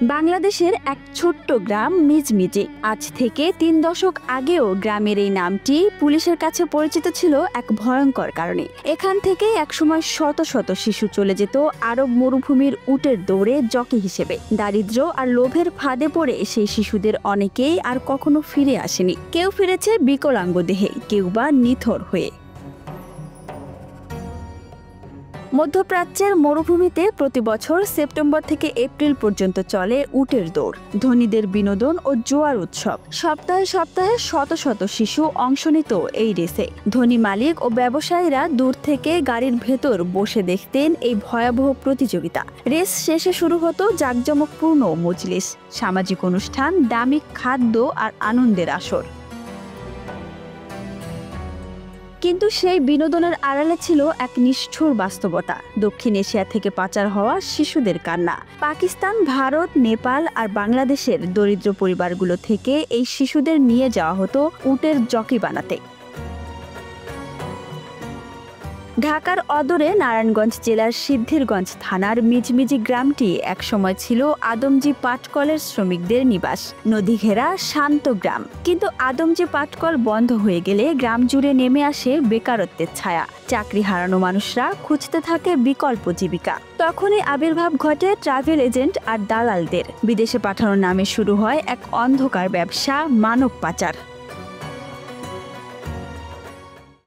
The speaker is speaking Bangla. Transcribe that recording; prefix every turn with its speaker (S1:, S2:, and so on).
S1: বাংলাদেশের এক ছোট্ট গ্রাম মিজমিজি। আজ থেকে ৩ দশক আগেও গ্রামের এই নামটি পুলিশের কাছে পরিচিত ছিল এক ভয়ঙ্কর কারণে। এখান থেকে একসময় শত শত শিশু চলে যেত আরব মরুভূমির উটের দৌড়ে জকি হিসেবে। দারিদ্র্য আর লোভের ফাঁদে পড়ে সেই শিশুদের অনেকেই আর কখনো ফিরে আসেনি। কেউ ফিরেছে বিকলাঙ্গ দেহে, কেউ বা নিথর হয়ে। মধ্যপ্রাচ্যের মরুভূমিতে প্রতি বছর সেপ্টেম্বর থেকে এপ্রিল পর্যন্ত চলে উটের দৌড়, ধনীদের বিনোদন ও জোয়ার উৎসব। সপ্তাহে সপ্তাহে শত শত শিশু অংশ নিত এই রেসে। ধনী মালিক ও ব্যবসায়ীরা দূর থেকে গাড়ির ভেতর বসে দেখতেন এই ভয়াবহ প্রতিযোগিতা। রেস শেষে শুরু হতো জাঁকজমকপূর্ণ মজলিস, সামাজিক অনুষ্ঠান, দামি খাদ্য আর আনন্দের আসর। কিন্তু সেই বিনোদনের আড়ালে ছিল এক নিষ্ঠুর বাস্তবতা। দক্ষিণ এশিয়া থেকে পাচার হওয়া শিশুদের কান্না। পাকিস্তান, ভারত, নেপাল আর বাংলাদেশের দরিদ্র পরিবারগুলো থেকে এই শিশুদের নিয়ে যাওয়া হতো উটের জকি বানাতে। ঢাকার অদূরে নারায়ণগঞ্জ জেলার সিদ্ধিরগঞ্জ থানার মিজমিজি গ্রামটি একসময় ছিল আদমজী পাটকলের শ্রমিকদের নিবাস। নদী ঘেরা শান্ত গ্রাম। কিন্তু আদমজী পাটকল বন্ধ হয়ে গেলে গ্রাম জুড়ে নেমে আসে বেকারত্বের ছায়া। চাকরি হারানো মানুষরা খুঁজতে থাকে বিকল্প জীবিকা। তখনই আবির্ভাব ঘটে ট্রাভেল এজেন্ট আর দালালদের। বিদেশে পাঠানোর নামে শুরু হয় এক অন্ধকার ব্যবসা, মানব পাচার।